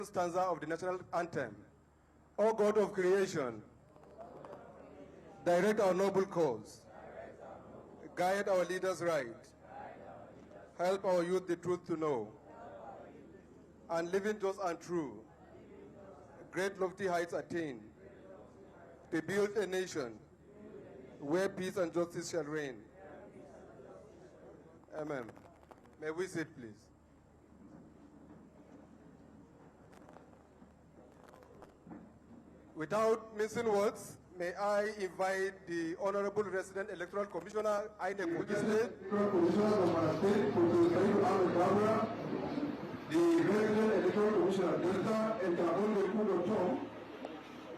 stanza of the national anthem. O God of creation, direct our noble cause, guide our leaders right, help our youth the truth to know, and living just and true, great lofty heights attain, to build a nation where peace and justice shall reign. Amen. May we sit, please. Without missing words, may I invite the Honorable Resident Electoral Commissioner, INEC Kogi State, the Resident Electoral Commissioner, Delta, and Tom,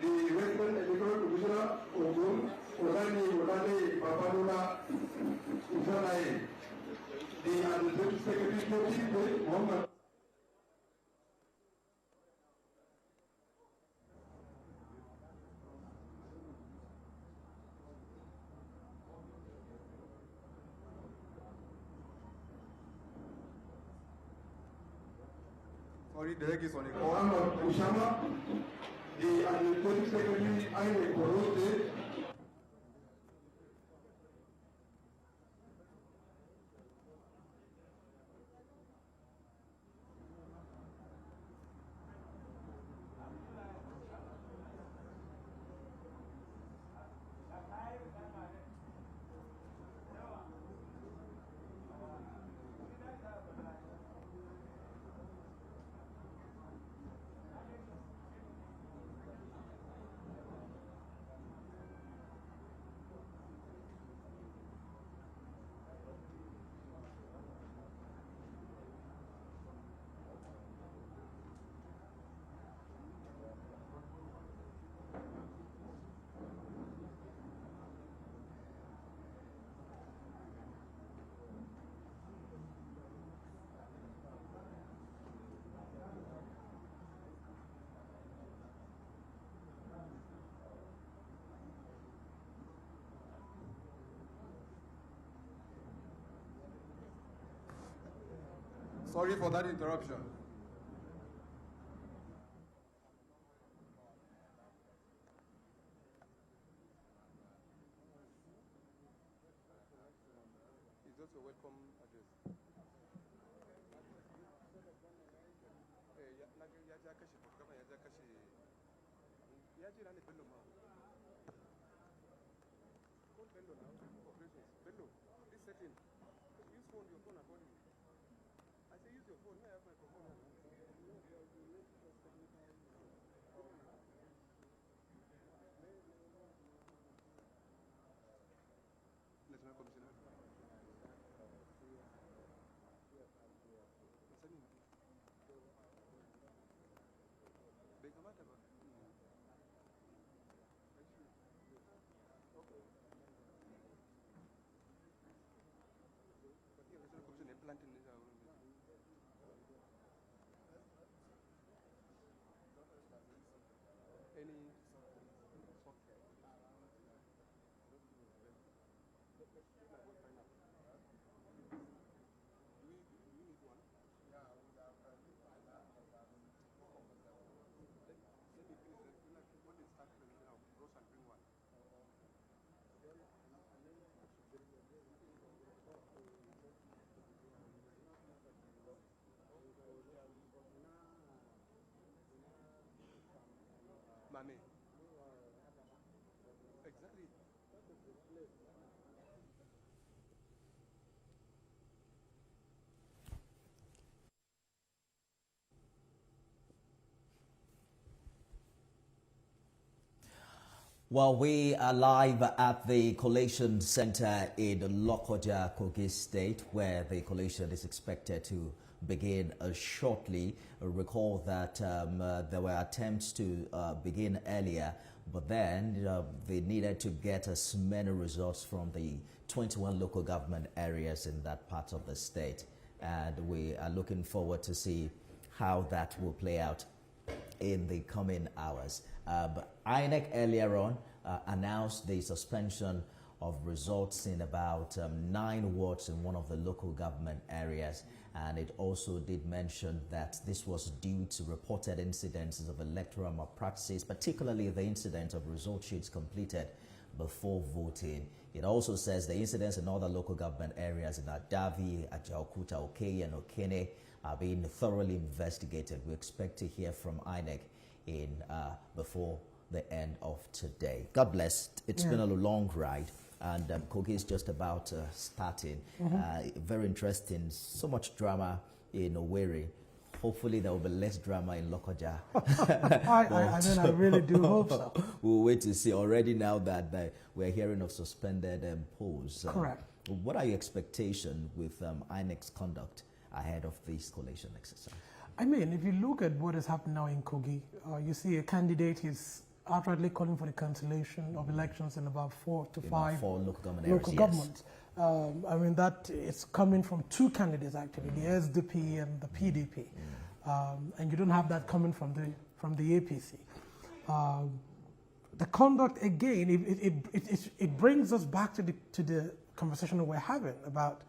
the Resident Electoral Commissioner, Ogun, Odani, Babalula, Uzanae, the Administrative Secretary, Muhammad. Sorry, the heck is on the call. Muhammad Ushama, the Administrative Secretary, INEC Kogi State. Sorry for that interruption. It's just a welcome address. Bello, this setting, use phone, your phone accordingly. I say use your phone. May I have my phone? National Commissioner. Mame. Exactly. Well, we are live at the Collation Center in Lokoja, Kogi State, where the collation is expected to begin shortly. Recall that there were attempts to begin earlier, but then they needed to get as many results from the 21 local government areas in that part of the state. And we are looking forward to see how that will play out in the coming hours. But INEC earlier on announced the suspension of results in about 9 wards in one of the local government areas. And it also did mention that this was due to reported incidences of electoral malpractices, particularly the incident of result sheets completed before voting. It also says the incidents in other local government areas in Adavi, Ajaokuta, Okeye, and Okene are being thoroughly investigated. We expect to hear from INEC in before the end of today. God bless. It's been a long ride, and Kogi is just about starting. Very interesting. So much drama in Owerri. Hopefully there will be less drama in Lokoja. I really do hope so. We'll wait to see. Already now that we're hearing of suspended polls. Correct. What are your expectations with INEC's conduct ahead of this collation exercise? I mean, if you look at what is happening now in Kogi, you see a candidate is outrightly calling for the cancellation of elections in about 4 to 5 local government governments. I mean, that is coming from 2 candidates actually, the SDP and the PDP, and you don't have that coming from the APC. The conduct again, it brings us back to the conversation that we're having about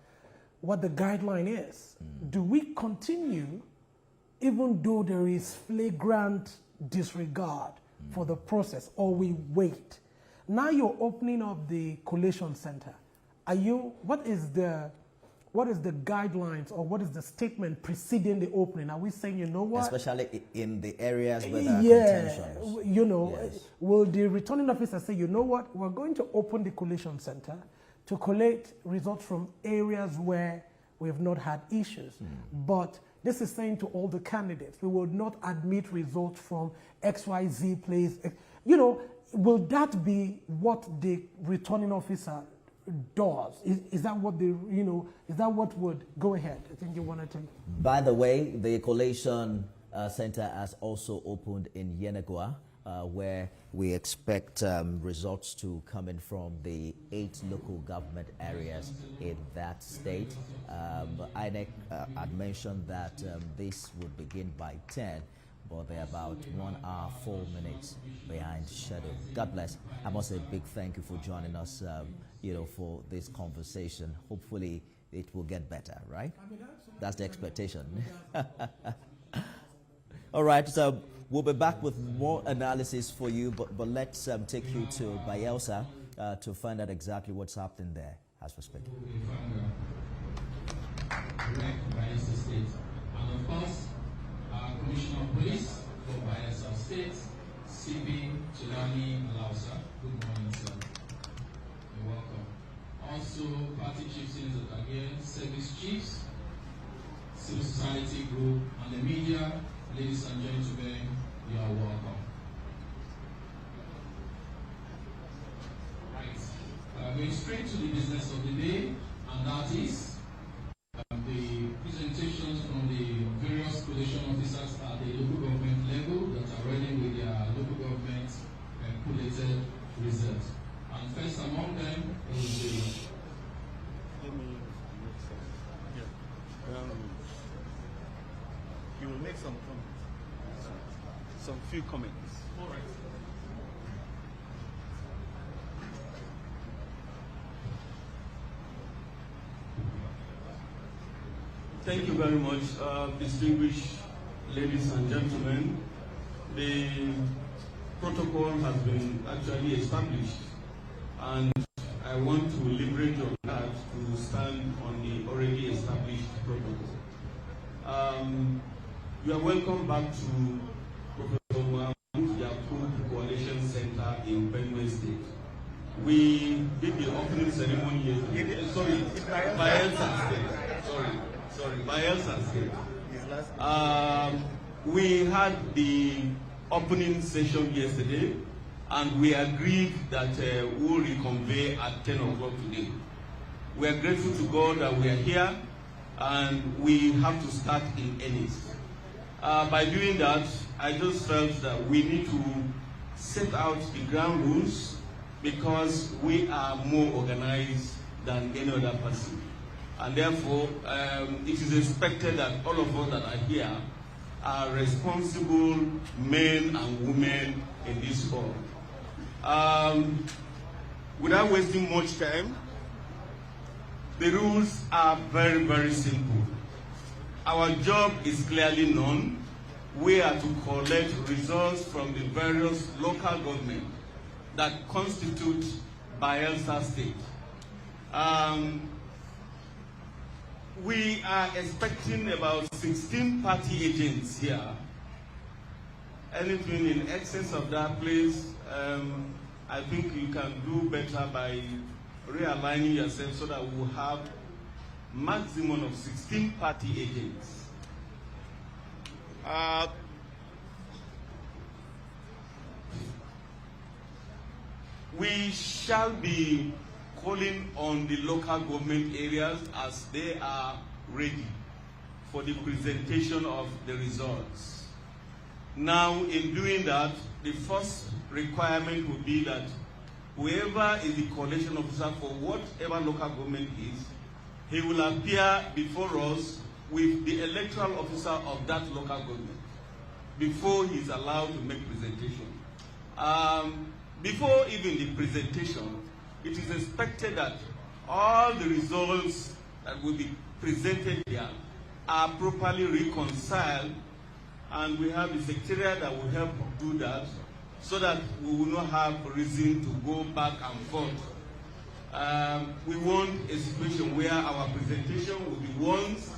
what the guideline is. Do we continue, even though there is flagrant disregard for the process, or we wait? Now you're opening up the collation center. What is the guidelines, or what is the statement preceding the opening? Are we saying, you know what? Especially in the areas where there are contentions. You know, will the returning officer say, you know what, we're going to open the collation center to collect results from areas where we have not had issues. But this is saying to all the candidates, we will not admit results from XYZ place. You know, will that be what the returning officer does? Is that what is that what would go ahead? I think you wanted to. By the way, the collation center has also opened in Yenagoa, where we expect results to come in from the 8 local government areas in that state. INEC had mentioned that this would begin by 10, but they're about 1 hour, 4 minutes behind schedule. God bless. I must say a big thank you for joining us, for this conversation. Hopefully it will get better, right? That's the expectation. All right, so we'll be back with more analysis for you, but let's take you to Bayelsa to find out exactly what's happening there as we speak. Bayelsa State. And of course, our Commissioner of Police for Bayelsa State, CB Chilani Alausa. Good morning, sir. You're welcome. Also, party chiefs that are here, service chiefs, civil society group, and the media. Ladies and gentlemen, you are welcome. Right. Going straight to the business of the day, and that is the presentations from the various collation officers at the local government level that are ready with their local government collated results. And first among them is the... Let me make some. Yeah. You will make some comments. Some few comments. All right. Thank you very much, distinguished ladies and gentlemen. The protocol has been actually established, and I want to leverage on that to stand on the already established protocol. You are welcome back to Professor Mohamed Yakub Collation Center in Benue State. We did the opening ceremony yesterday. Sorry, Bayelsa State. Sorry, Bayelsa State. We had the opening session yesterday, and we agreed that we will reconvene at 10 o'clock today. We are grateful to God that we are here, and we have to start in earnest. By doing that, I just felt that we need to set out the ground rules, because we are more organized than any other person. And therefore, it is expected that all of us that are here are responsible men and women in this hall. without wasting much time, the rules are very, very simple. Our job is clearly known. We are to collect results from the various local governments that constitute Bayelsa State. We are expecting about 16 party agents here. Anything in excess of that, please, I think you can do better by realigning yourself so that we will have maximum of 16 party agents. We shall be calling on the local government areas as they are ready for the presentation of the results. Now, in doing that, the first requirement would be that whoever is the collation officer for whatever local government is, he will appear before us with the electoral officer of that local government before he is allowed to make presentation. Before even the presentation, it is expected that all the results that will be presented here are properly reconciled, and we have the secretariat that will help do that so that we will not have reason to go back and forth. We want a situation where our presentation will be once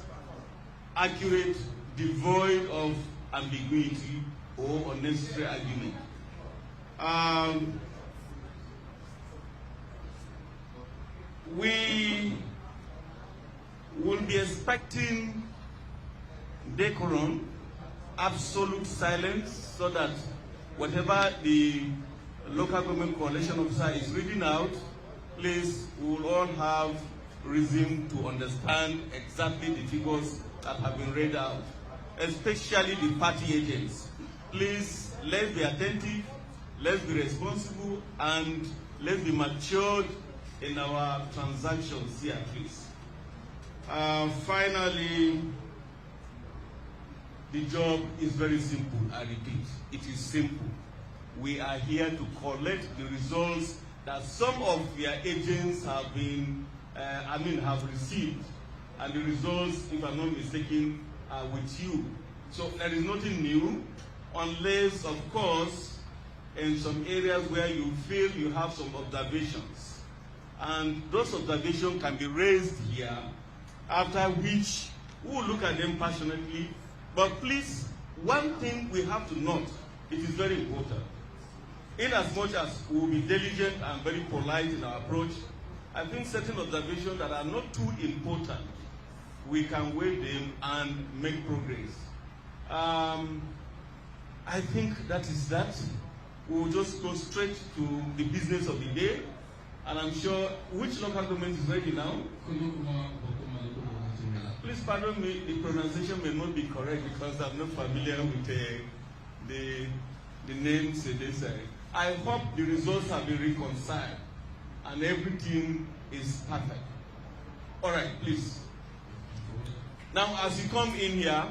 accurate, devoid of ambiguity or unnecessary argument. We will be expecting decorum, absolute silence, so that whatever the local government coalition officer is reading out, please, we will all have reason to understand exactly the figures that have been read out, especially the party agents. Please, let's be attentive, let's be responsible, and let's be matured in our transactions here, please. Finally, the job is very simple. I repeat, it is simple. We are here to collect the results that some of their agents have been, have received, and the results, if I'm not mistaken, are with you. So there is nothing new, unless, of course, in some areas where you feel you have some observations. And those observations can be raised here, after which we will look at them passionately. But please, one thing we have to note, it is very important. In as much as we will be diligent and very polite in our approach, I think certain observations that are not too important, we can weigh them and make progress. I think that is that. We will just go straight to the business of the day. And I'm sure, which local government is ready now? Please pardon me, the pronunciation may not be correct because I'm not familiar with the names they say. I hope the results have been reconciled and everything is perfect. All right, please. Now, as you come in here,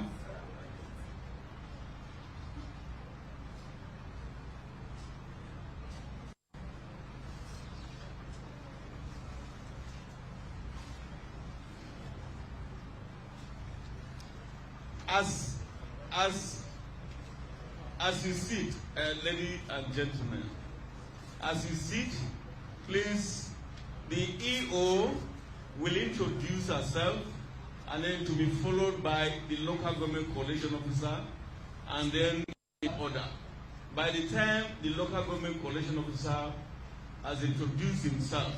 as you sit, ladies and gentlemen, as you sit, please, the EO will introduce herself, and then to be followed by the local government coalition officer, and then in order. By the time the local government coalition officer has introduced himself,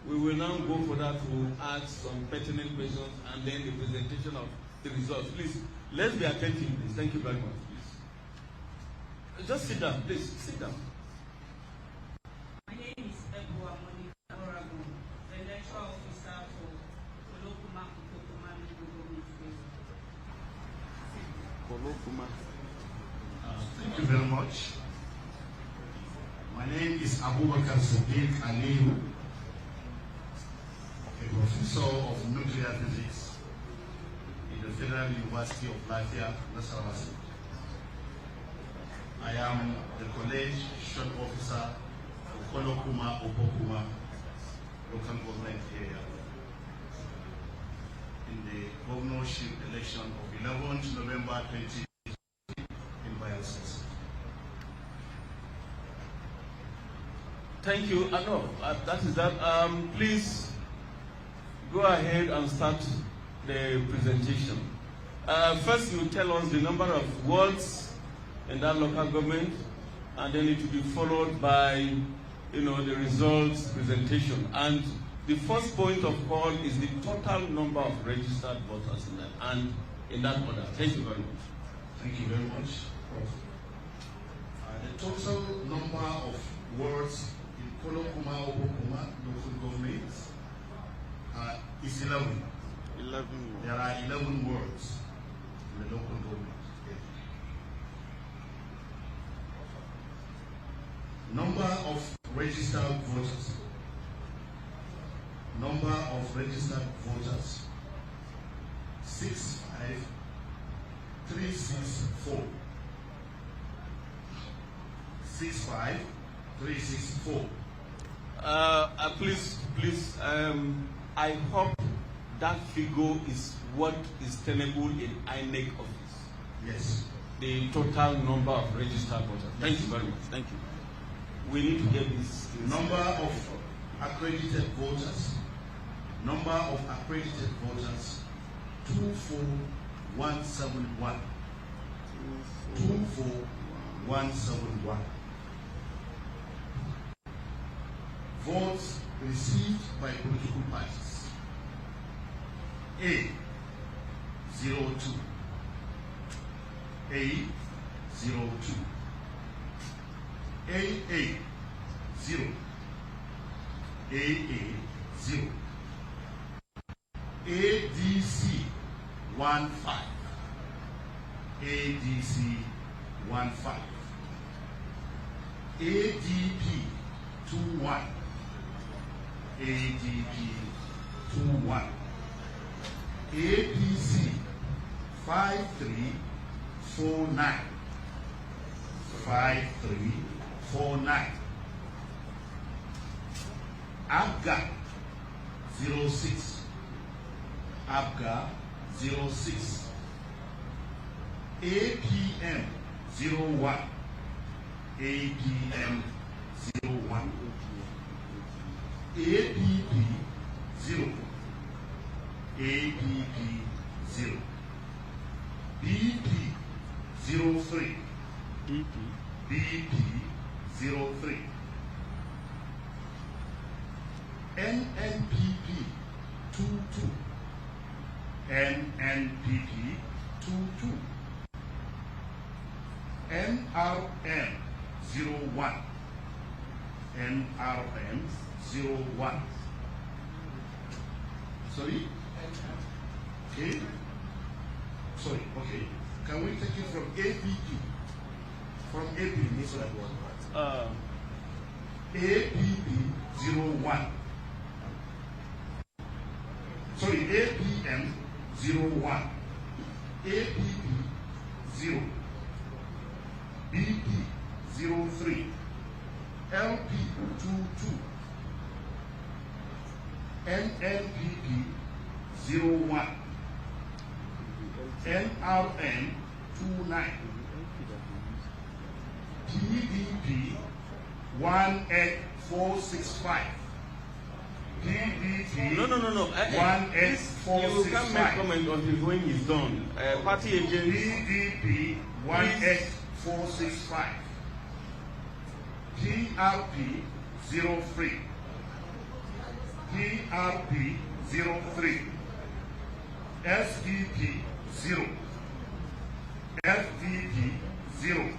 we will now go further to ask some pertinent questions and then the presentation of the results. Please, let's be attentive, please. Thank you very much, please. Just sit down, please. Sit down. My name is Ebua Monica Oragon, the lecturer officer for Kolokuma Kolokuma. Thank you very much. My name is Abubakar Sadiq Aliyu, a professor of nuclear physics in the Federal University of Latvia, Nasarawa State. I am the college short officer for Kolokuma Opokuma December 2020 in Bayelsa. Thank you. No, that is that. Please go ahead and start the presentation. First, you tell us the number of wards in that local government, and then it will be followed by, the results presentation. And the first point of call is the total number of registered voters in that, and in that order. Thank you very much. Thank you very much. The total number of wards in Kolokuma Obokuma local government is 11. 11. There are 11 wards in the local government. Number of registered voters. Number of registered voters 65364. 65364. Please, I hope that figure is what is tenable in INEC office. Yes. The total number of registered voters. Thank you very much. Thank you. We need to get this. Number of accredited voters. Number of accredited voters 24171. 24171. Votes received by political parties. A 02. A 02. AA 0. AA 0. ADC 15. ADC 15. ADP 21. ADP 21. APC 5349. 5349. ABGA 06. ABGA 06. APM 01. APM 01. APP 0. APP 0. BP 03. BP 03. NNPP 22. NNPP 22. NRM 01. NRM 01. Sorry? Okay. Sorry, okay. Can we take it from APP? From APP, so that one. APP 01. Sorry, APM 01. APP 0. BP 03. LP 22. NNPP 01. NRN 29. PDP 18465. PDP No. 18465. You can't make comment until when he's done. Party agents. PDP 18465. PRP 03. PRP 03. SDP 0. FDP 0.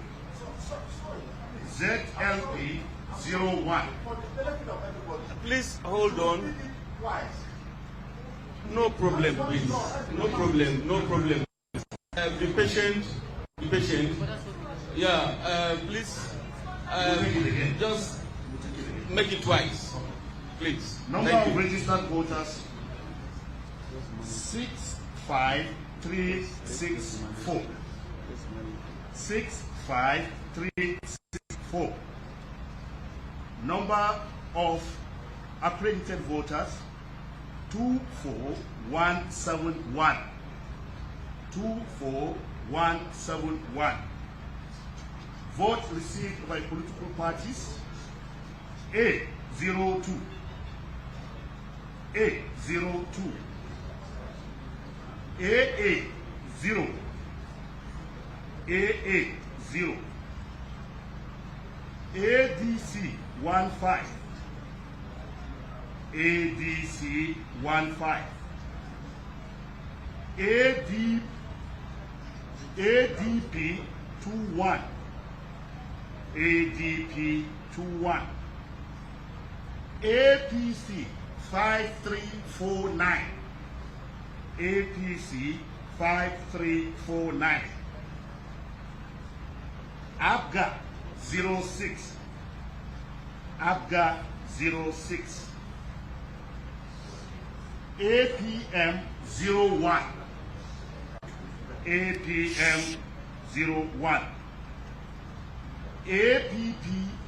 ZLP 01. Please hold on. No problem, please. No problem. Be patient. Yeah, please. Just make it twice, please. Number of registered voters 65364. 65364. Number of accredited voters 24171. 171. Vote received by political parties: A02, A02, AA0, AA0, ADC 15, ADC 15, ADP 21, ADP 21, APC 5349, APC 5349, ABGA 06, ABGA 06, APM 01, APM 01, APP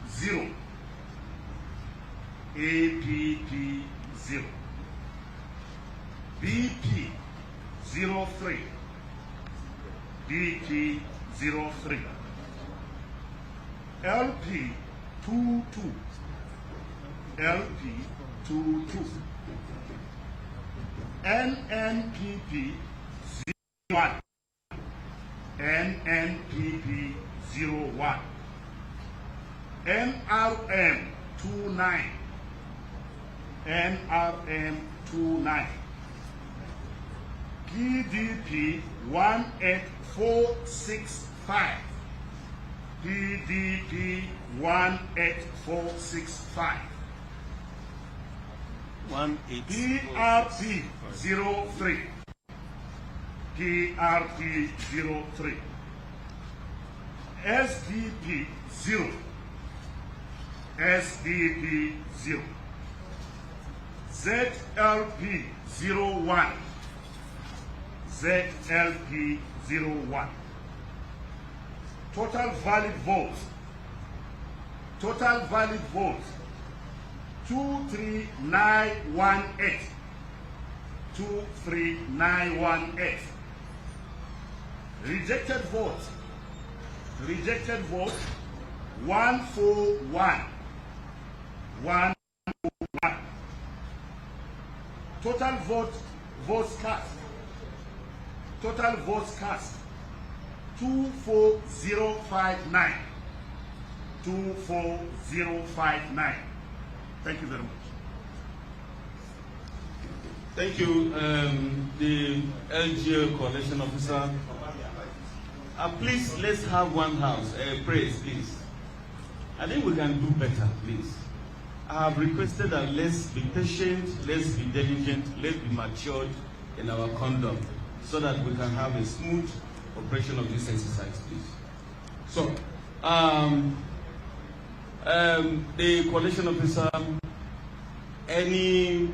0, APP 0, BP 03, BP 03, LP 22, LP 22, NNPP 01, NNPP 01, NRM 29, NRM 29, PDP 18465, PDP 18465, PRP 03, PRP 03, SDP 0, SDP 0, ZLP 01, ZLP 01. Total valid votes, 23918, 23918. Rejected votes, 141, 141. Total votes cast, 24059, 24059. Thank you very much. Thank you, the LG coalition officer. Please, let's have one house. Praise, please. I think we can do better, please. I have requested that let's be patient, let's be diligent, let's be matured in our conduct so that we can have a smooth operation of this exercise, please. So, the coalition officer, any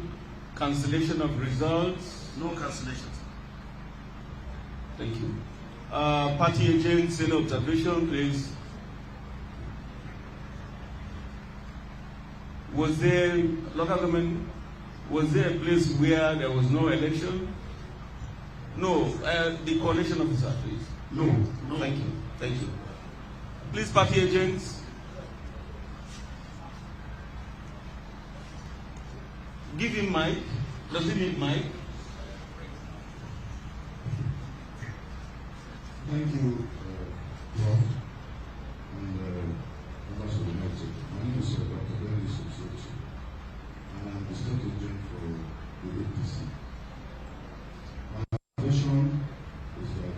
cancellation of results? No cancellations. Thank you. Party agents, any observation, please? Was there, local government, was there a place where there was no election? No. The coalition officer, please. No. Thank you. Thank you. Please, party agents. Give him mic. Does he need mic? Thank you, Prof. And members of the United. My name is Dr. Dennis Observation, and I'm the state agent for the APC. My observation is that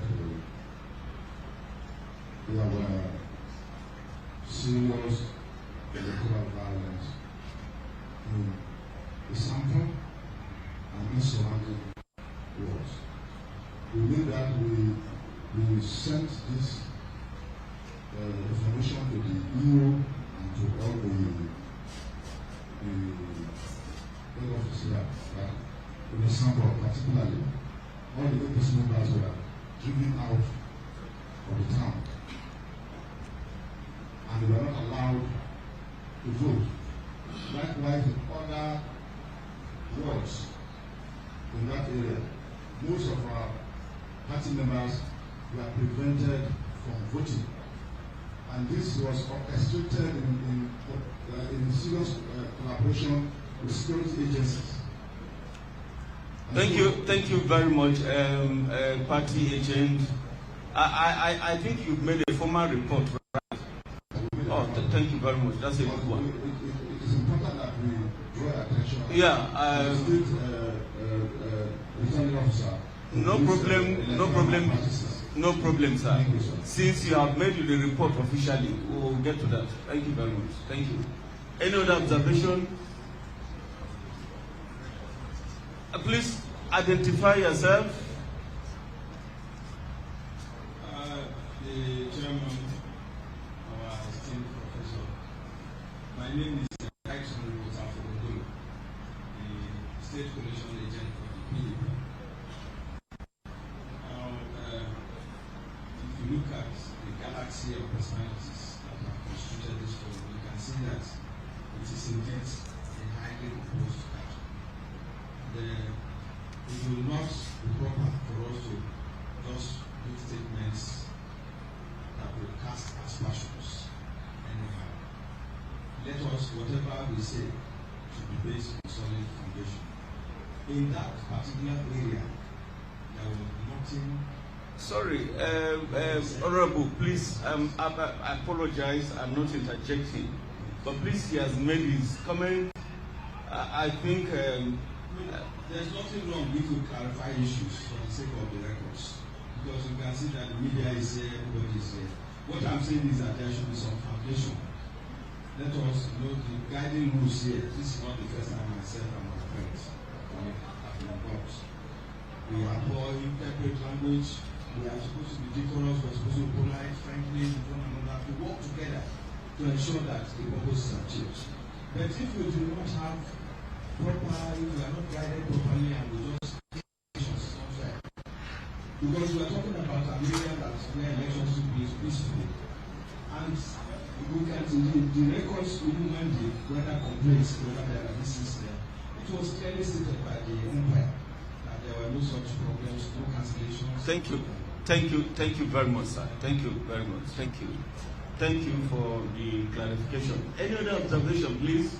there were serious electoral violence in the sample and in surrounding wards. We knew that we sent this information to the EU and to all the head officers in the sample, particularly all the APC members were driven out of the town and they were not allowed to vote. Likewise, in other wards in that area, most of our party members were prevented from voting. And this was orchestrated in serious collaboration with security agencies. Thank you very much, party agent. I think you've made a formal report, right? Oh, thank you very much. That's a good one. It is important that we draw attention. Yeah. Returning officer. No problem, sir. Since you have made the report officially, we will get to that. Thank you very much. Thank you. Any other observation? Please identify yourself. The chairman, our esteemed professor. My name is the state collation agent for the PDP. Now, if you look at the galaxy of personalities that have constituted this forum, you can see that it is indeed a highly composed country. It will not be proper for us to just make statements that will cast aspersions anyhow. Let us, whatever we say, should be based on solid foundation. In that particular area, there was nothing. Sorry, Honorable, please, I apologize, I'm not interjecting, but please, he has made his comment. I think there's nothing wrong with to clarify issues for the sake of the records, because you can see that the media is here, everybody is here. What I'm saying is that there should be some foundation. Let us know the guiding rules here. This is not the first time myself and my friends have been involved. We abhor interpret language. We are supposed to be decorous. We are supposed to be polite, frankly, with one another. We work together to ensure that the purposes are achieved. But if we do not have proper, if we are not guided properly, and we just it's not fair. Because we are talking about an area that's where elections should be peaceful. And we can the records we didn't give whether complaints, whether there are issues there. It was clearly stated by the umpire that there were no such problems, no cancellations. Thank you very much, sir. Thank you very much. Thank you for the clarification. Any other observation, please?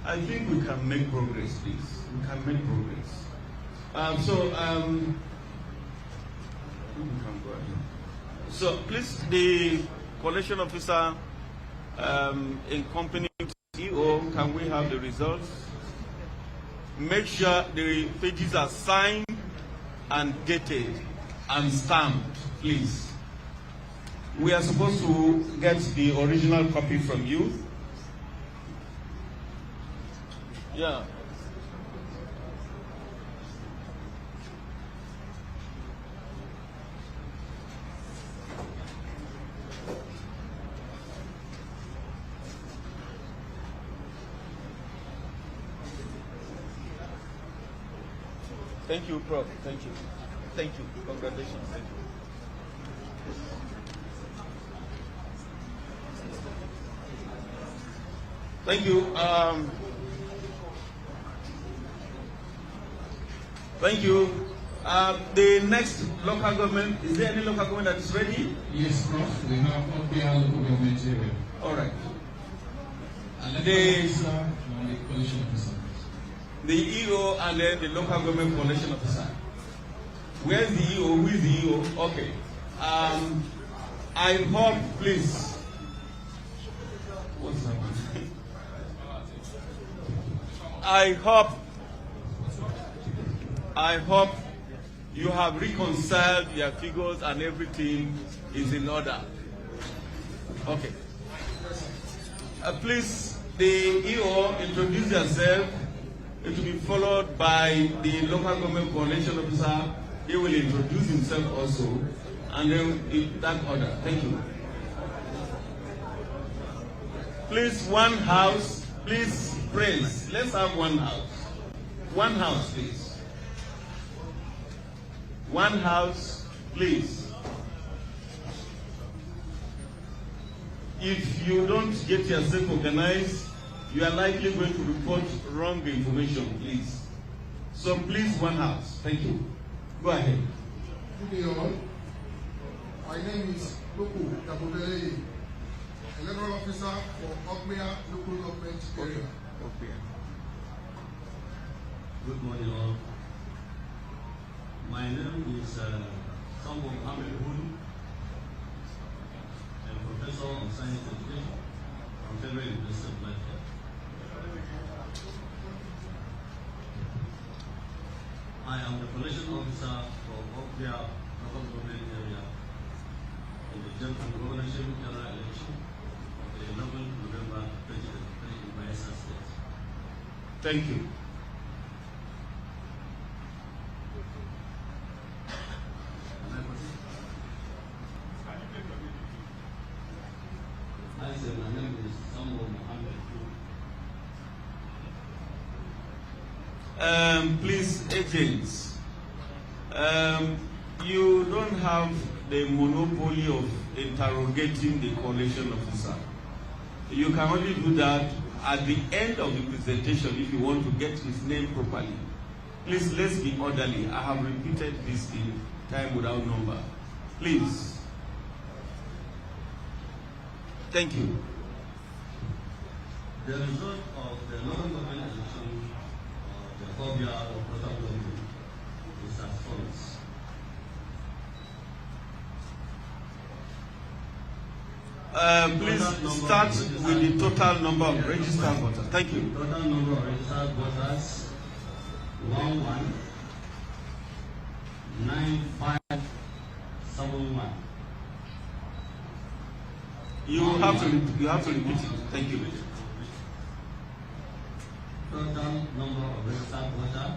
I think we can make progress, please. We can make progress. So please, the collation officer in company CEO, can we have the results? Make sure the pages are signed and dated and stamped, please. We are supposed to get the original copy from you. Yeah. Thank you, Prof. Thank you. Thank you. Congratulations. Thank you. Thank you. Thank you. The next local government, is there any local government that is ready? Yes, Prof. We have all local government here. All right. And the coalition officer. The EO and then the local government coalition officer. Where is the EO? Who is the EO? Okay. I hope, please. What's happening? I hope you have reconciled your figures and everything is in order. Okay. Please, the EO, introduce yourself. It will be followed by the local government coalition officer. He will introduce himself also, and then in that order. Thank you. Please, one house. Please, praise. Let's have one house. One house, please. One house, please. If you don't get yourself organized, you are likely going to report wrong information, please. So please, one house. Thank you. Go ahead. Moving on, My name is Luku Kabubele, Electoral Officer for Ogbia Local Government Area. Good morning all. My name is Sambo Mohammed Hudu. I'm a professor of science education from Federal University of Nigeria. I am the collation officer for Ogbia local government area in the general governorship general election of the 11th November 2023 in Bayelsa State. Thank you. I said my name is Sambo Mohammed. Please, agents, you don't have the monopoly of interrogating the collation officer. You can only do that at the end of the presentation if you want to get his name properly. Please, let's be orderly. I have repeated this in time without number. Please. Thank you. The result of the local government election of the Kogi local government is as follows. Please start with the total number of registered voters. Thank you. Total number of registered voters 119571. You have to repeat it. Thank you. Total number of registered voters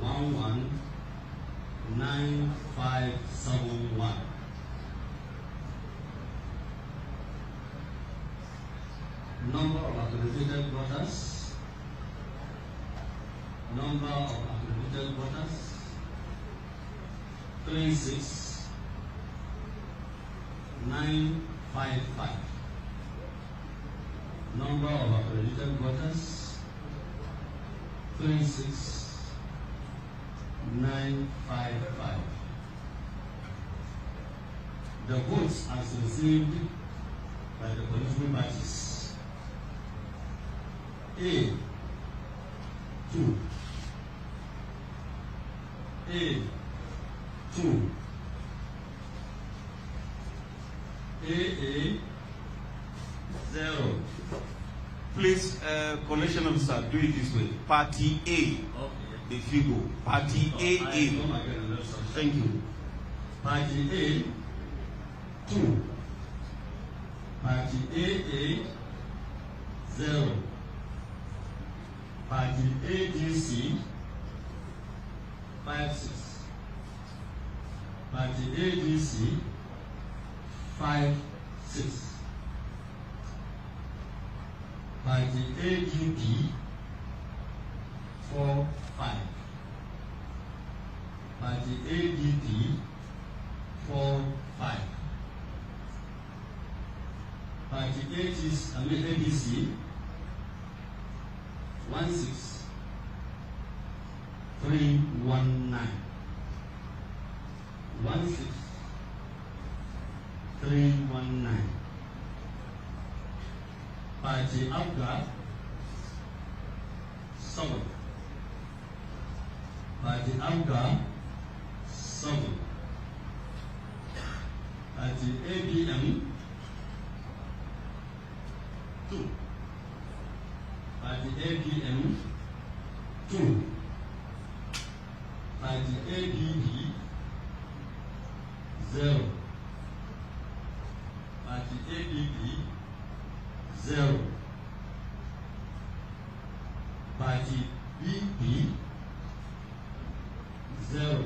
119571. Number of accredited voters. Number of accredited voters 36955. Number of accredited voters 36955. The votes as received by the political parties. A 2. A 2. AA 0. Please, collation officer, do it this way. Party A, okay. The figure. Party AA. Thank you. Party A 2. Party AA 0. Party ADC 56. Party ADC 56. Party AGP 45. Party ADP 45. Party ADC 16319. 16319. Party Abga 7. Party Abga 7. Party ABM 2. Party ABM 2. Party ABB 0. Party ABB 0. Party BP 0.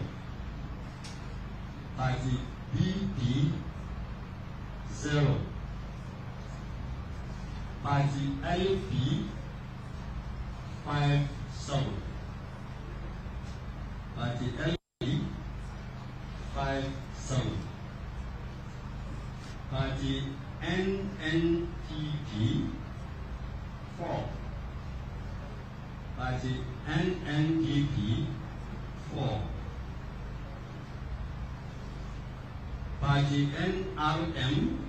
Party BP 0. Party LP 57. Party LP 57. Party NNPP 4. Party NNPP 4. Party Party NRM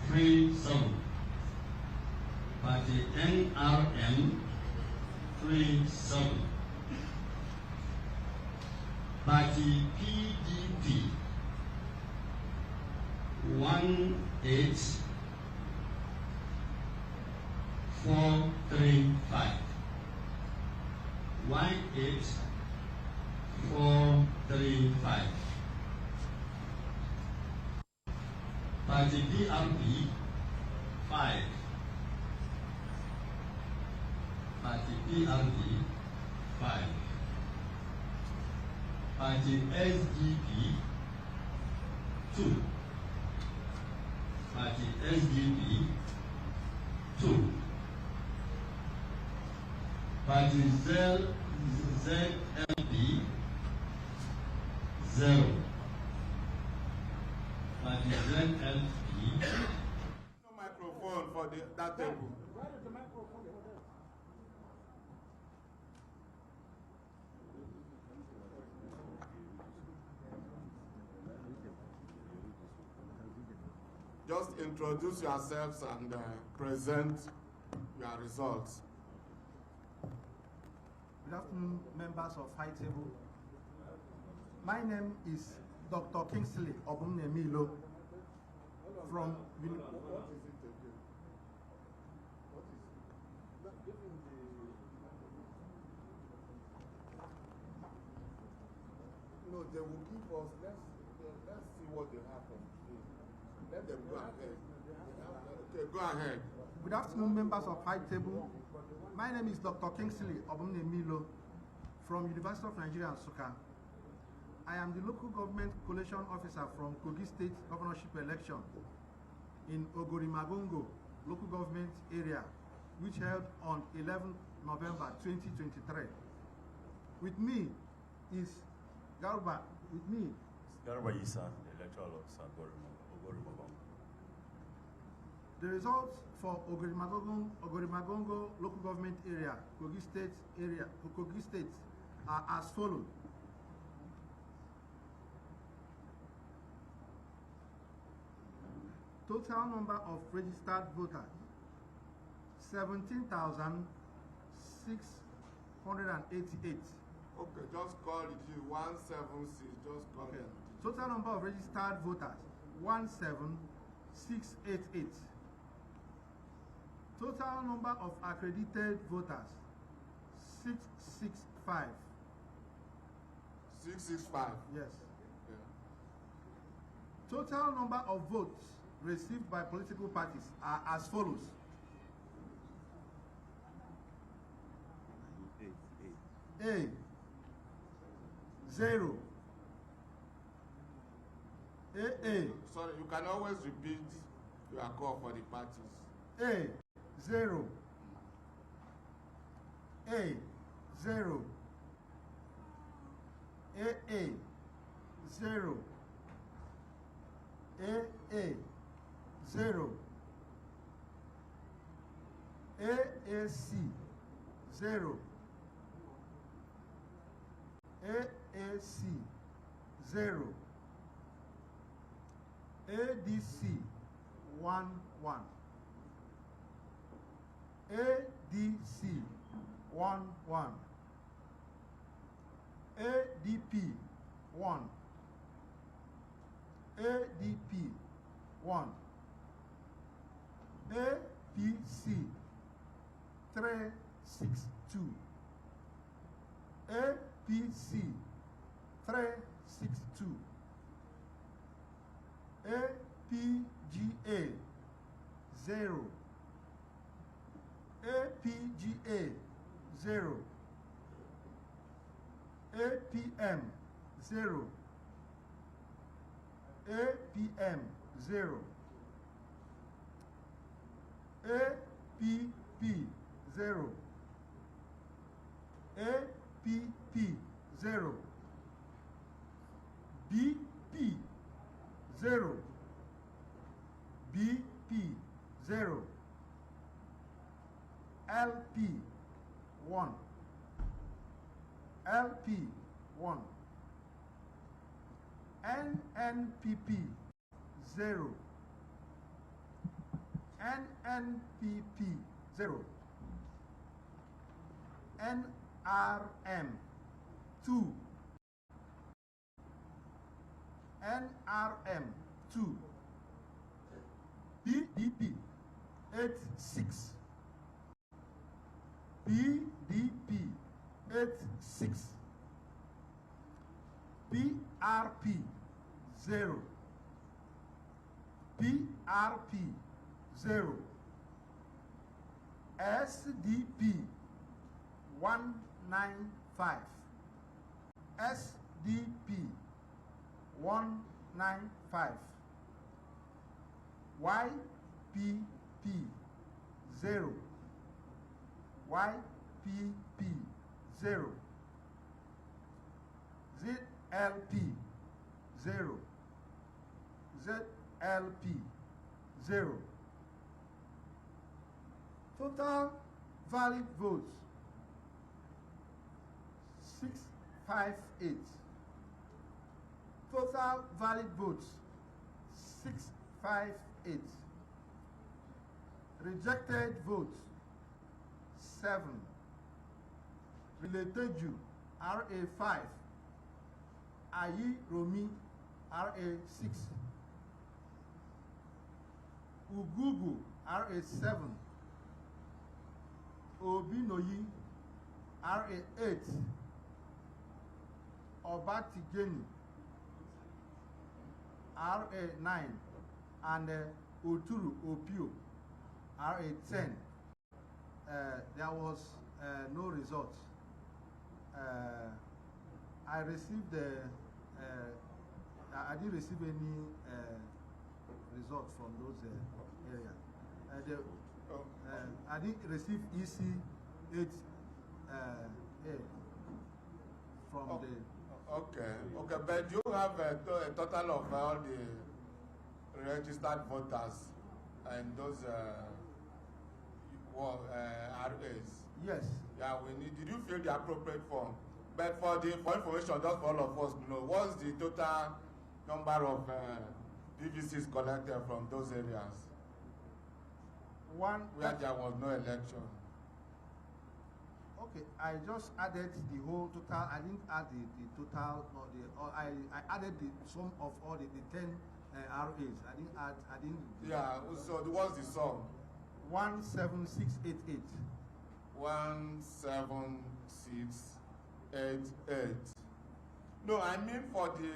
37. Party NRM 37. Party PDP 18435. 18435. Party DRP 5. Party PRP 5. Party SDP 2. Party SDP 2. Party ZLP 0. Party ZLP. No microphone for that table. Just introduce yourselves and present your results. Good afternoon, members of High Table. My name is Dr. Kingsley Obumnemilo from No, they will give us, let's see what they happen. Let them go ahead. Okay, go ahead. Good afternoon, members of High Table. My name is Dr. Kingsley Obumnemilo from University of Nigeria, Nsukka. I am the local government collation officer from Kogi State governorship election in Ogorimagongo local government area, which held on 11 November 2023. With me is Garba. With me Garba Isa, electoral officer, Ogorimagongo. The results for Ogorimagongo local government area, Kogi State are as follows. Total number of registered voters 17,688. Okay, just call it 176. Just call Okay. it. Total number of registered voters 17688. Total number of accredited voters 665. 665. Yes. Yeah. Total number of votes received by political parties are as follows. A 0. AA. Sorry, you can always repeat your call for the parties. A 0. A 0. AA 0. AA 0. AAC 0. AAC 0. ADC 1 1. ADC 1 1. ADP 1. ADP 1. APC 362. APC 362. APGA 0. APGA 0. APM 0. APM 0. APP 0. APP 0. BP 0. BP 0. LP 1. LP 1. NNPP 0, NNPP 0, NRM 2, NRM 2, BDP 86, BDP 86, PRP 0, PRP 0, SDP 195, SDP 195, YPP 0, YPP 0, ZLP 0, ZLP 0. Total valid votes 658. Total valid votes 658. Rejected votes 7. Relateju RA 5. Ayi Romi RA 6. Ugugu RA 7. Obinoyi RA 8. Obatigeni RA 9. And Oturu Opio RA 10. There was no result. I received I didn't receive any result from those areas. I didn't receive EC 8 from the. Okay, but you have a total of all the registered voters and those RAs. Yes. Yeah, we need. Did you fill the appropriate form? But for information, just for all of us to know, what's the total number of PVCs collected from those areas? One. Where there was no election. Okay, I just added the whole total. I didn't add the total or I added the sum of all the 10 RAs. I didn't. Yeah. So what's the sum? 17688. 17688. No, I mean for the.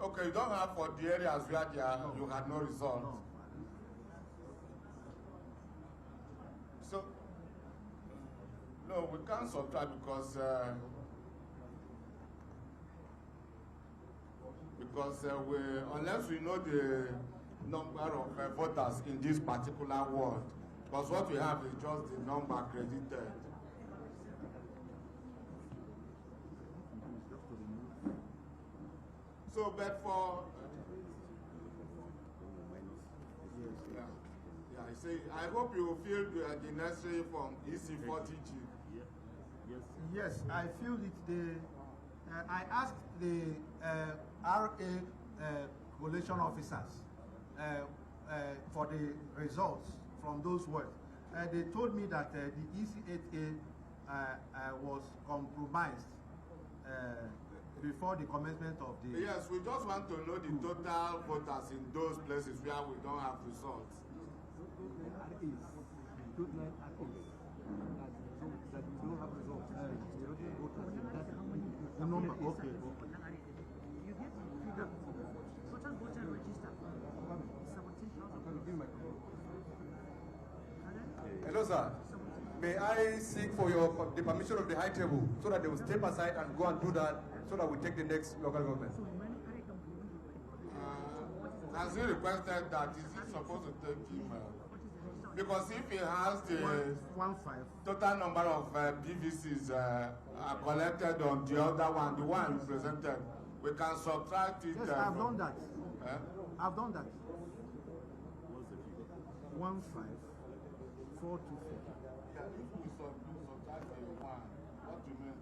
Okay, you don't have for the areas where you had no result. No. So, no, we can't subtract because unless we know the number of voters in this particular ward, because what we have is just the number credited. So, but for I hope you feel the necessary from EC40G. Yes, I feel it. I asked the RA collation officers for the results from those words. They told me that the EC8A was compromised before the commencement of the. Yes, we just want to know the total voters in those places where we don't have results. Okay. Hello, sir. May I seek for the permission of the high table so that they will step aside and go and do that so that we take the next local government? Has he requested that? Is he supposed to take him? Because if he has the total number of PVCs collected on the other one, the one you presented, we can subtract it. Yes, I've done that. I've done that. 15424. Yeah, if we subtract the one, what do you mean?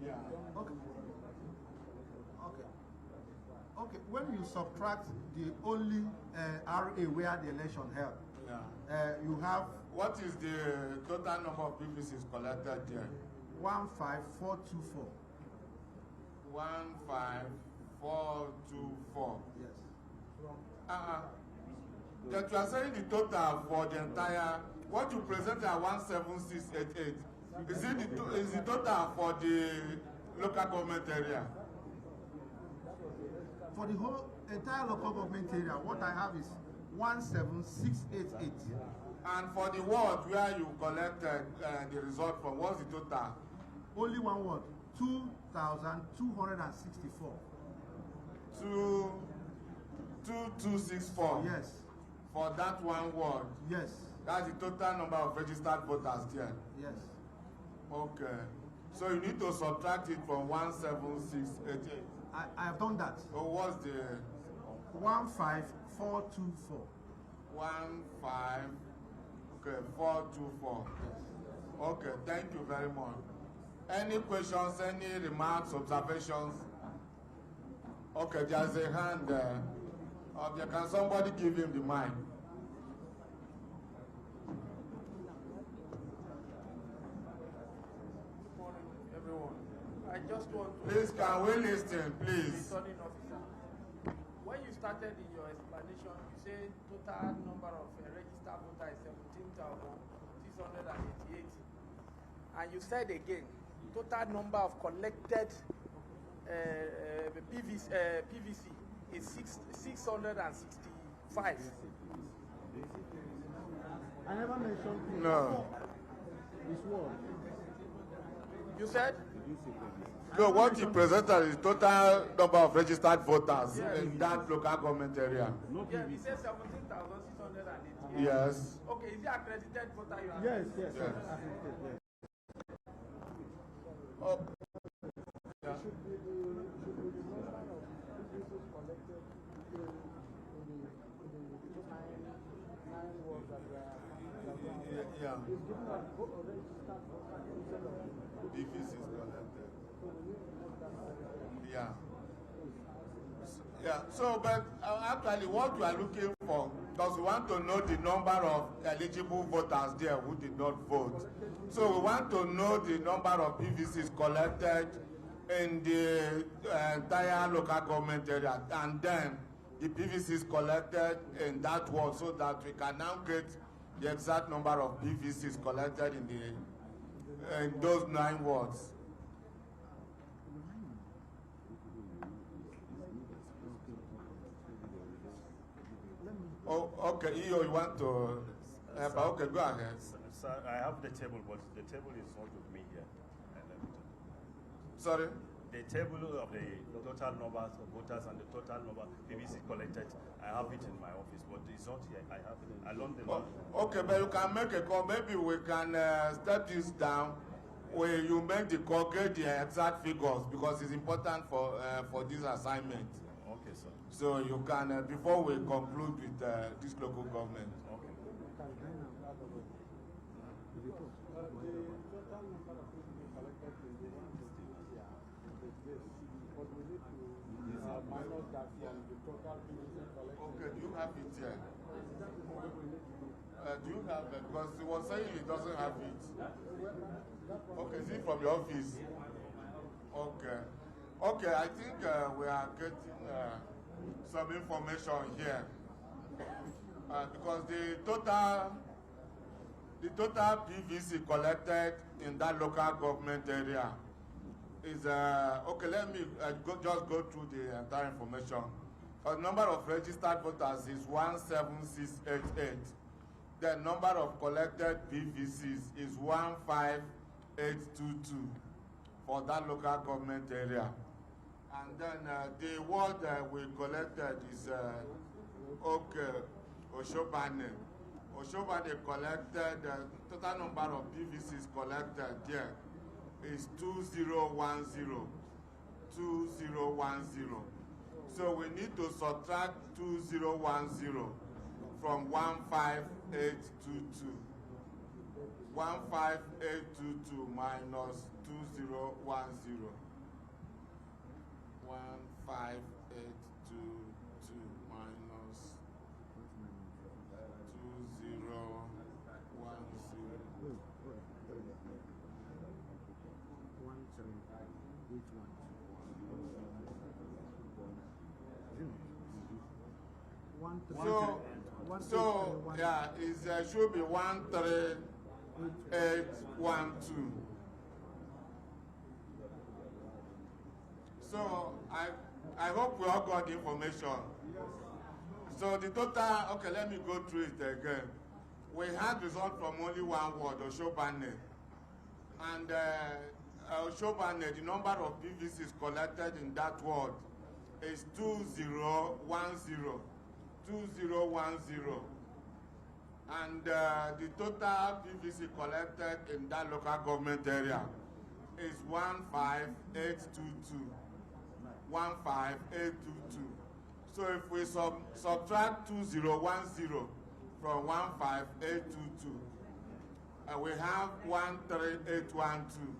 Yeah. Okay. you subtract the only RA where the election held, you have... What is the total number of PVCs collected here? 15424. 15424. Yes. That you are saying the total for the entire, what you presented at 17688, is the total for the local government area? For the whole entire local government area, what I have is 17688. And for the ward where you collected the result from, what's the total? Only one word, 2,264. 2264. Yes. For that one ward. Yes. That's the total number of registered voters there. Yes. Okay. So you need to subtract it from 17688. I have done that. So what's the 15424? 424. Okay, thank you very much. Any questions, any remarks, observations? Okay, there's a hand there. Can somebody give him the mic? Everyone, I just want to... Please, can we listen, please? When you started in your explanation, you said total number of registered voters is 17,688. And you said again, total number of collected PVC is 665. I never mentioned PVC. No. This word. You said? No, what you presented is total number of registered voters in that local government area. Yeah, he said 17,688. Yes. Okay, is it accredited voter you have? Yes. Yes. Oh. Yeah. Yeah. PVC is collected. Yeah. Yeah. So, but actually, what we are looking for, because we want to know the number of eligible voters there who did not vote. So we want to know the number of PVCs collected in the entire local government area, and then the PVCs collected in that ward, so that we can now get the exact number of PVCs collected in those 9 wards. Oh, okay, EO, you want to okay, go ahead. Sir, I have the table, but the table is not with me here. Sorry? The table of the total numbers of voters and the total number of PVC collected, I have it in my office, but it's not here. I have it along the line. Okay, but you can make a call. Maybe we can step this down where you make the call, get the exact figures, because it's important for this assignment. Okay, sir. So you can, before we conclude with this local government. Okay. Okay, do you have it here? Do you have it? Because he was saying he doesn't have it. Okay, is it from your office? Okay. Okay, I think we are getting some information here. Because the total PVC collected in that local government area is, okay, let me just go through the entire information. The number of registered voters is 17688. The number of collected PVCs is 15822 for that local government area. And then the word we collected is, okay, Oshobane. Oshobane collected, total number of PVCs collected there is 2010. 2010. So we need to subtract 2010 from 15822. 15822 minus 2010. 15822 minus 2010. So yeah, it should be 13812. So I hope we all got the information. So the total, okay, let me go through it again. We had result from only one word, Oshobane. And Oshobane, the number of PVCs collected in that word is 2010. 2010. And the total PVC collected in that local government area is 15822. 15822. So if we subtract 2010 from 15822, we have 13812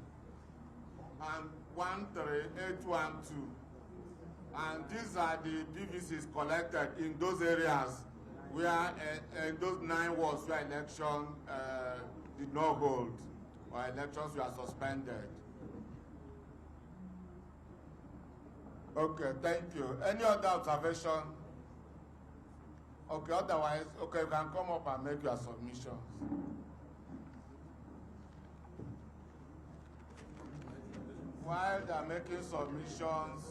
and 13812. And these are the PVCs collected in those areas where in those 9 wards where election did not hold or elections were suspended. Okay, thank you. Any other observation? Okay, otherwise, okay, you can come up and make your submissions. While they are making submissions,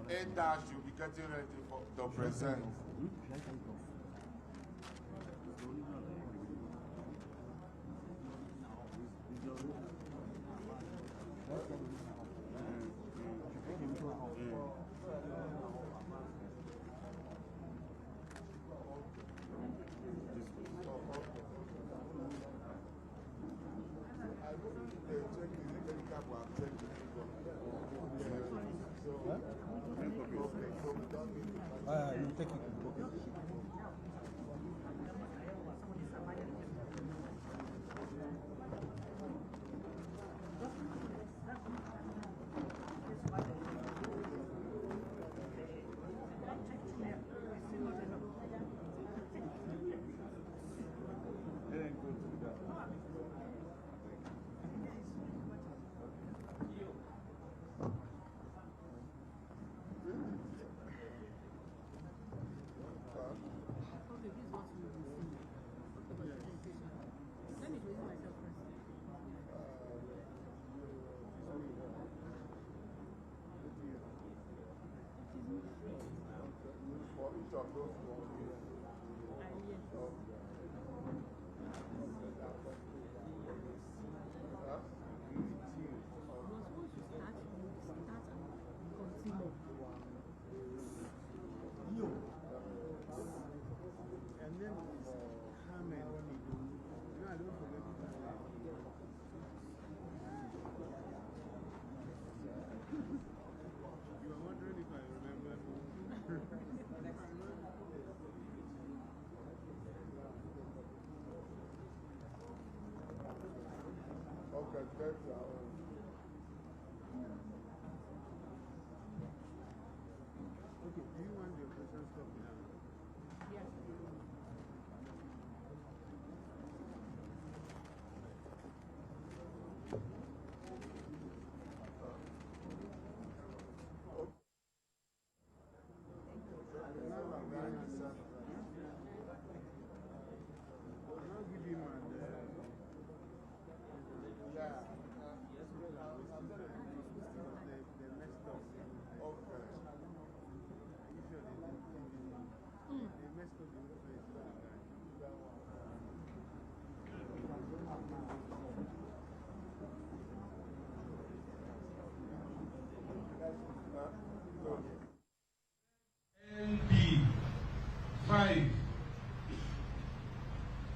ADA should be getting ready to present.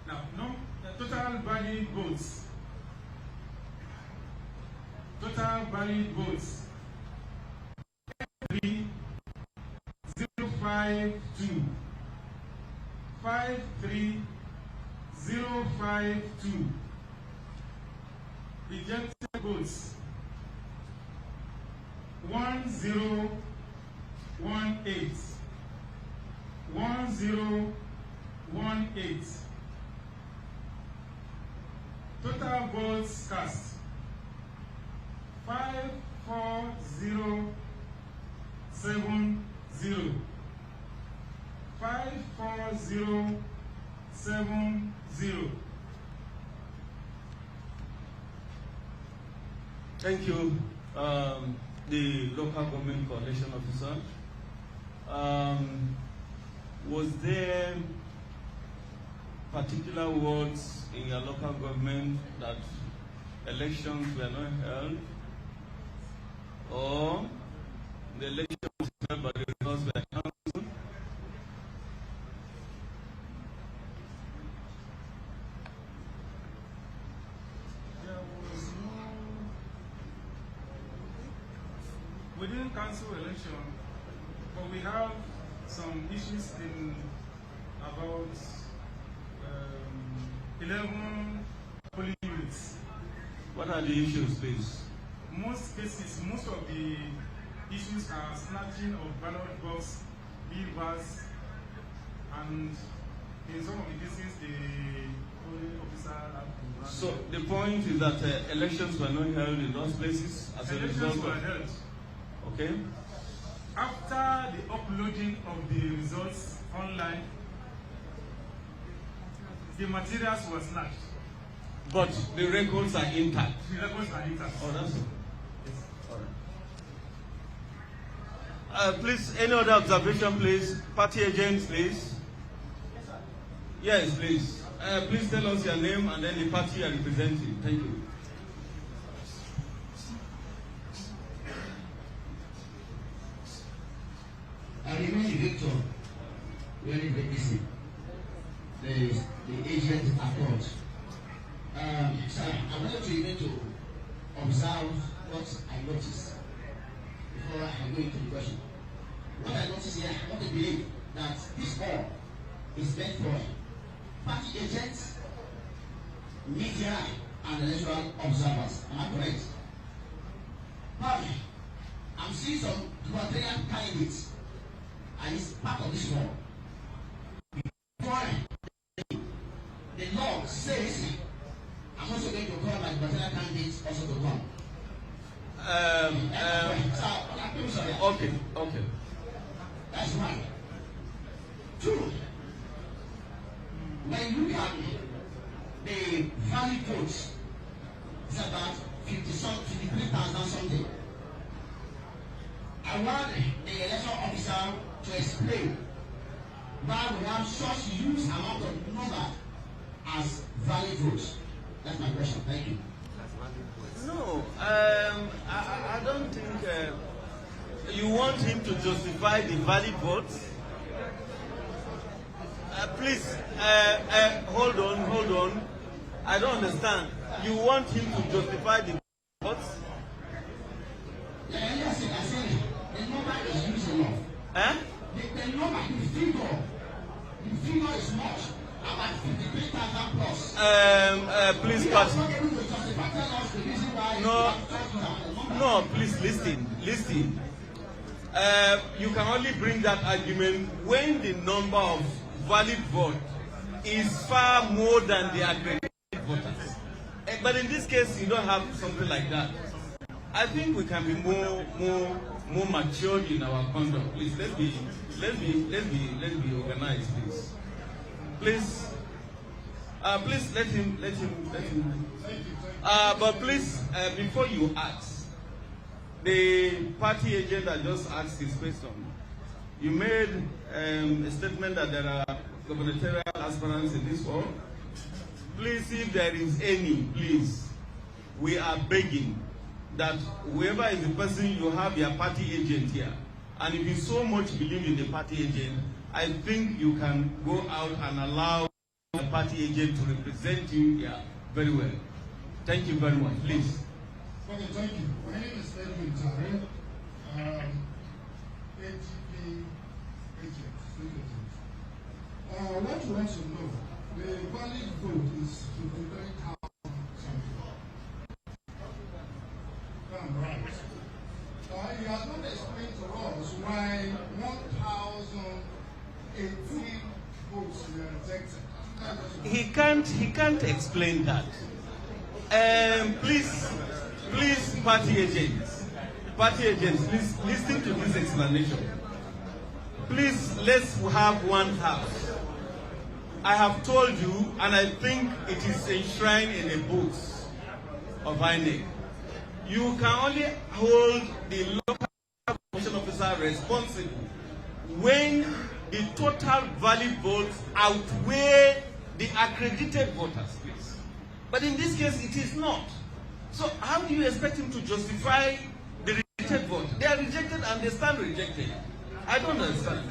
Now, the total valid votes. Total valid votes. 53052. 53052. Rejected votes. 1018. 1018. Total votes cast 54070. 54070. Thank you, the local government coalition officer. Was there particular wards in your local government that elections were not held, or the election was held but the results were cancelled? We didn't cancel election, but we have some issues in about 11 polling units. What are the issues, please? Most cases, most of the issues are snatching of ballot box, beavers, and in some of the cases, the polling officer have to run. So the point is that elections were not held in those places as a result Elections were of... held. Okay. After the uploading of the results online, the materials were snatched. But the records are intact. The records are intact. Oh, that's it. Yes. All right. Please, any other observation, please? Party agents, please. Yes, please. Please tell us your name and then the party you are representing. Thank you. I remain Victor, wearing the DC, the agent approach. Sir, I wanted to remain to observe what I noticed before I go into the question. What I noticed here, I want to believe that this hall is meant for party agents, media, and electoral observers. Am I correct? But I'm seeing some gubernatorial candidates. And it's part of this law. The law says I'm also going to call my gubernatorial candidates also to come. Okay. That's one. Two, when you look at the valid votes, it's about 53,000 something. I want the election officer to explain why we have such huge amount of number as valid votes. That's my question. Thank you. No, I don't think you want him to justify the valid votes. Please, hold on. I don't understand. You want him to justify the votes? Yes, I said the number is huge enough. Eh? The number, the figure is much. About 53,000 plus. Please, No, please listen. You can only bring that argument when the number of valid votes is far more than the accredited voters. But in this case, you don't have something like that. I think we can be more matured in our conduct. Please, let's be organized, please. Please let him. But please, before you ask, the party agent that just asked his question, you made a statement that there are gubernatorial aspirants in this world. Please, if there is any, please, we are begging that whoever is the person, you have your party agent here. And if you so much believe in the party agent, I think you can go out and allow the party agent to represent you here very well. Thank you very much. Please. Okay, thank you. My name is Edwin Tare, AGP agent. What you want to know, the valid vote is 59,000 something. Right. He has not explained to us why 1,000 18 votes were rejected. He can't explain that. Please, party agents, please listen to this explanation. Please, let's have one house. I have told you, and I think it is enshrined in the books of INEC. You can only hold the local commission officer responsible when the total valid votes outweigh the accredited voters, please. But in this case, it is not. So how do you expect him to justify the rejected vote? They are rejected and they stand rejected. I don't understand.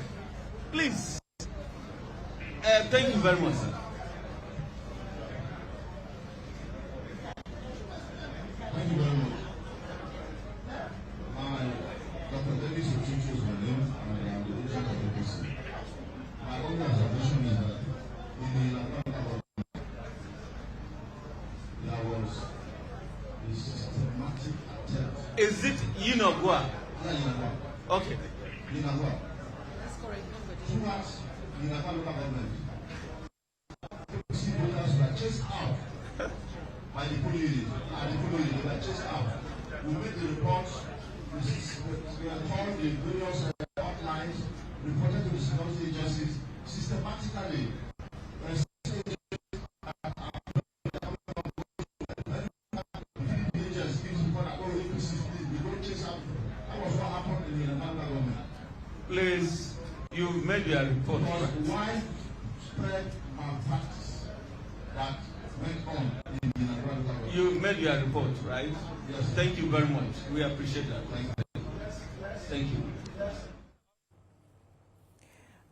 Please. Thank you very much, sir. Thank you very much. Dr. Davis is my name, and I am the agent of TVC. My only observation is that in the there was a systematic attempt. Is it Yinogwa? Yeah, Yinogwa. Okay. Yinogwa. That's correct. Throughout Yinogwa local government, TVC voters were chased out by the police, they were chased out. We made the report, we had called the various hotlines, reported to the security agencies, systematically. Please, you've made your report. Widespread malpractice that went on in the You've made your report, right? Yes. Thank you very much. We appreciate that. Thank you.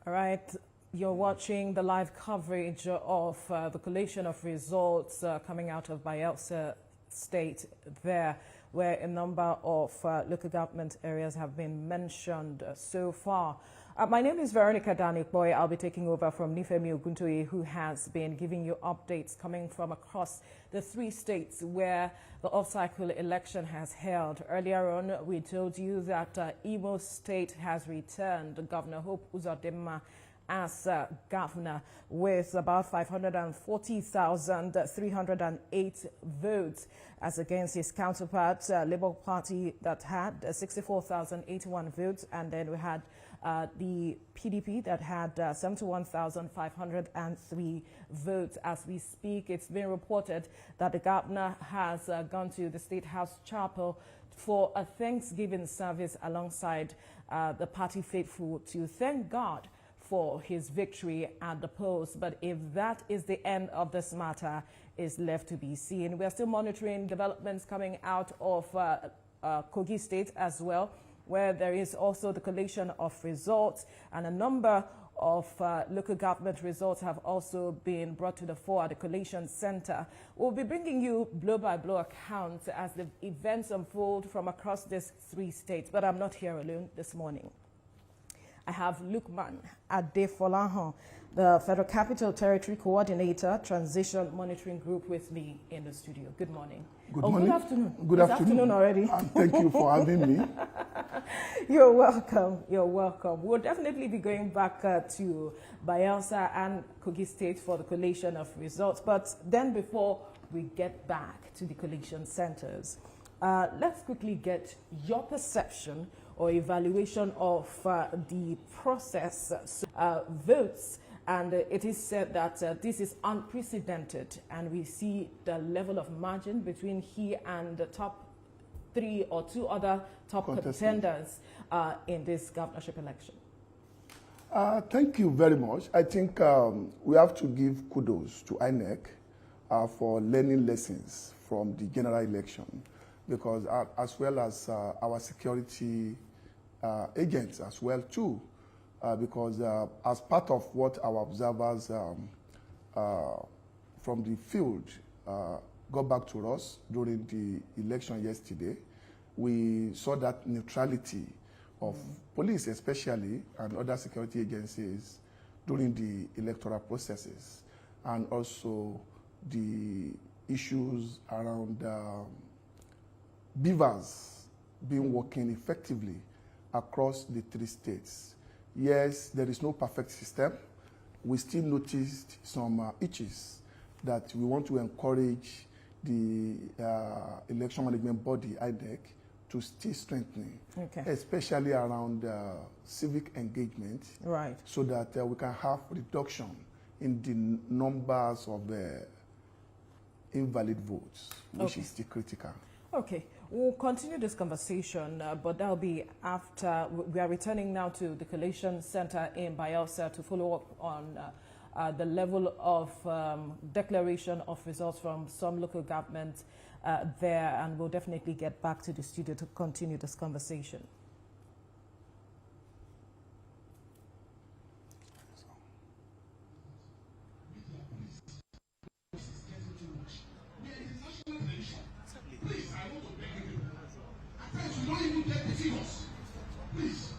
All right. You're watching the live coverage of the collation of results coming out of Bayelsa State there, where a number of local government areas have been mentioned so far. My name is Veronica Danikboy. I'll be taking over from Nifemi Oguntoye, who has been giving you updates coming from across the 3 states where the off-cycle election has held. Earlier on, we told you that Imo State has returned Governor Hope Uzodimma as governor with about 540,308 votes, as against his counterpart, Labour Party, that had 64,081 votes, and then we had the PDP that had 71,503 votes. As we speak, it's been reported that the governor has gone to the State House Chapel for a Thanksgiving service alongside the party faithful to thank God for his victory at the polls. But if that is the end of this matter, is left to be seen. We are still monitoring developments coming out of Kogi State as well, where there is also the collation of results, and a number of local government results have also been brought to the fore at the Collation Center. We'll be bringing you blow-by-blow accounts as the events unfold from across these 3 states, but I'm not here alone this morning. I have Lukman Adefolahan, the Federal Capital Territory Coordinator, Transition Monitoring Group, with me in the studio. Good morning. Good morning. Good afternoon. Good afternoon already. And thank you for having me. You're welcome. You're welcome. We'll definitely be going back to Bayelsa and Kogi State for the collation of results. But then before we get back to the collation centers, let's quickly get your perception or evaluation of the process votes. And it is said that this is unprecedented, and we see the level of margin between he and the top 3 or 2 other top contenders in this governorship election. Thank you very much. I think we have to give kudos to INEC for learning lessons from the general election, because as well as our security agents as well too, because as part of what our observers from the field got back to us during the election yesterday, we saw that neutrality of police especially and other security agencies during the electoral processes, and also the issues around beavers being working effectively across the 3 states. yes, there is no perfect system. We still noticed some itches that we want to encourage the election management body, INEC, to still strengthening, especially around civic engagement, right? So that we can have reduction in the numbers of invalid votes, which is still critical. Okay. We'll continue this conversation, but that'll be after we are returning now to the Collation Center in Bayelsa to follow up on the level of declaration of results from some local governments there, and we'll definitely get back to the studio to continue this conversation. Please, I want to beg you. At times you don't even get the figures. Please,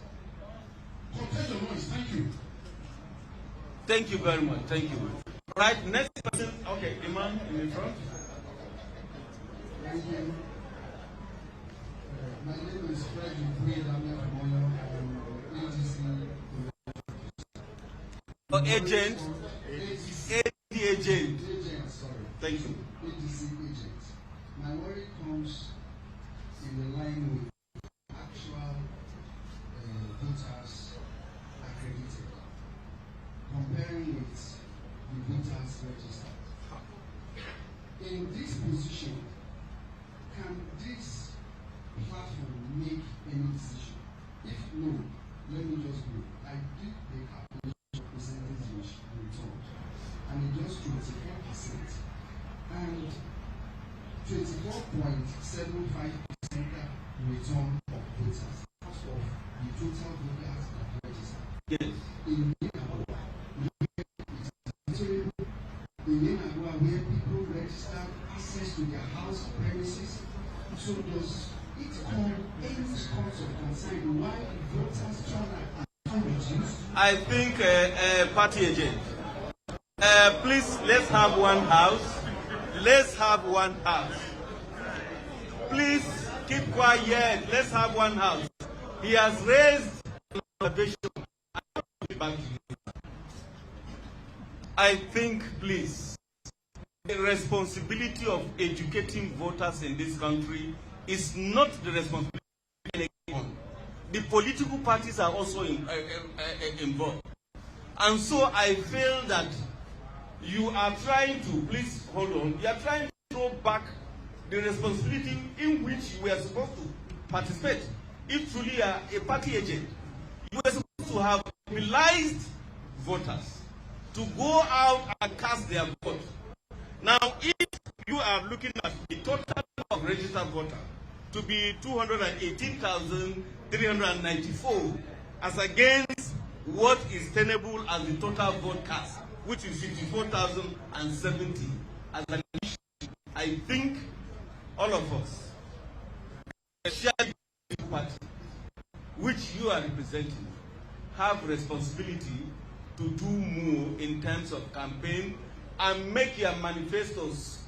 contain your noise. Thank you. Thank you very much. Thank you. Right, next person. Okay, the man in the front. Thank you. My name is Fred Dupuy. I'm AGC. Agent. Agent. Sorry. Thank you. AGC agent. My worry comes in the line with actual voters accredited, comparing with the voters registered. In this position, can this platform make any decision? If no, let me just go. I did the calculation of percentage return, and it just 24%, and 24.75% return of voters out of the total voters that registered. Yes. In Nicaragua, where people register access to their house premises, so does it come any cause of concern why voters turn out and reduce? I think party agent. Please, let's have one house. Let's have one house. Please keep quiet. Let's have one house. He has raised an observation. I think, please, the responsibility of educating voters in this country is not the responsibility of anyone. The political parties are also involved. And so I feel that you are trying to, please hold on, you are trying to throw back the responsibility in which we are supposed to participate. If truly are a party agent, you are supposed to have mobilized voters to go out and cast their vote. Now, if you are looking at the total of registered voters to be 218,394 as against what is tenable as the total vote cast, which is 54,070 as an issue, I think all of us, the shared party, which you are representing, have responsibility to do more in terms of campaign and make your manifestos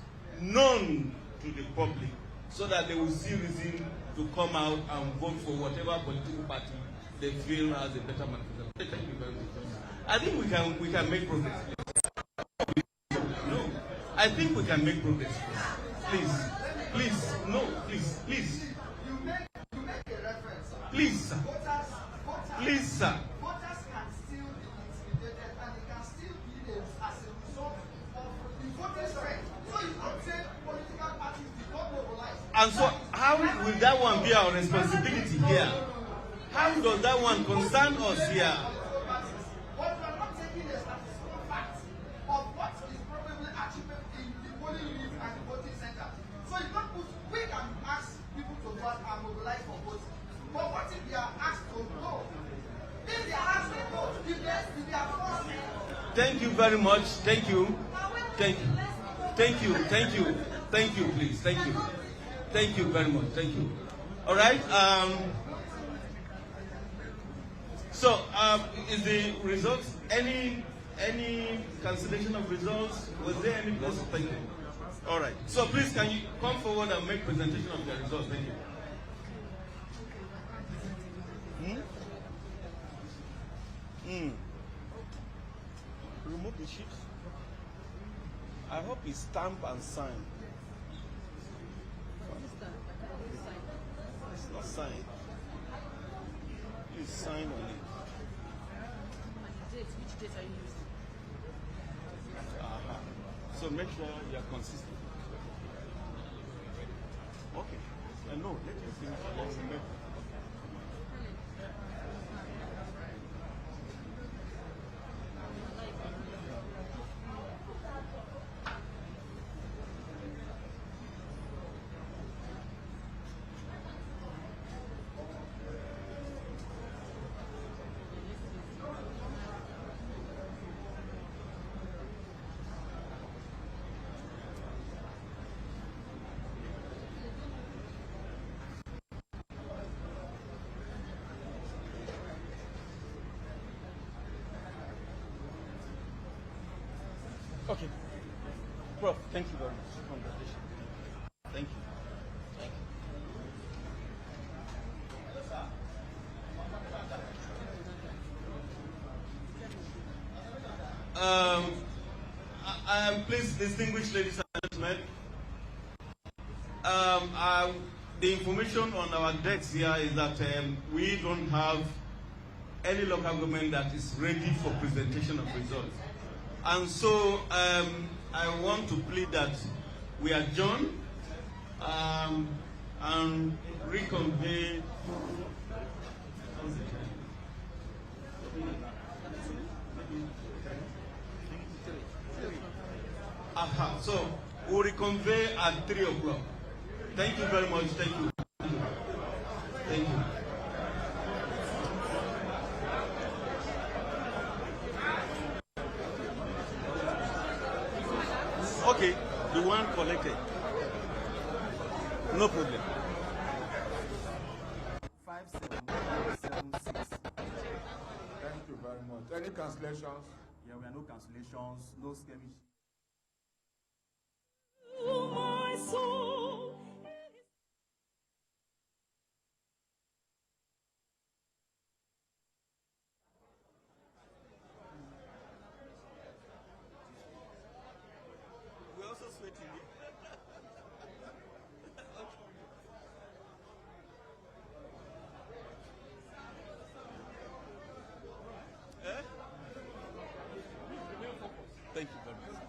known to the public so that they will see reason to come out and vote for whatever political party they feel has a better manifesto. Thank you very much. I think we can make progress. No, I think we can make progress. Please, no, please. You make a reference. Please, sir. Please, sir. Voters can still be intimidated and they can still be as a result of the voting strength. So it's not saying political parties did not mobilize. And so how will that one be our responsibility here? How does that one concern us here? But we are not taking a statistical fact of what is probably achieved in the polling unit and the voting center. So it's not we can ask people to vote and mobilize for voting. But what if they are asked to vote? If they are asked to vote, if they are forced. Thank you very much. Thank you. Thank you. Thank you. Thank you. Thank you, please. Thank you. Thank you very much. Thank you. All right. So, is the results any cancellation of results? Was there any place? Thank you. All right. So please, can you come forward and make presentation of the results? Thank you. Remove the sheets. I hope it's stamped and signed. It's not signed. Please sign on it. Which date are you using? So make sure you are consistent. Okay. No, let me finish. Okay. Prof, thank you very much. Congratulations. Thank you. Thank you. Please, distinguished ladies and gentlemen, the information on our decks here is that we don't have any local government that is ready for presentation of results. And so I want to plead that we adjourn and reconvene. So we'll reconvene at 3 o'clock. Thank you very much. Thank you. Thank you. Okay, the one collected. No problem. 57176. Thank you very much. Any cancellations? Yeah, we have no cancellations, no skirmish. My soul. We're also sweating here. Thank you very much.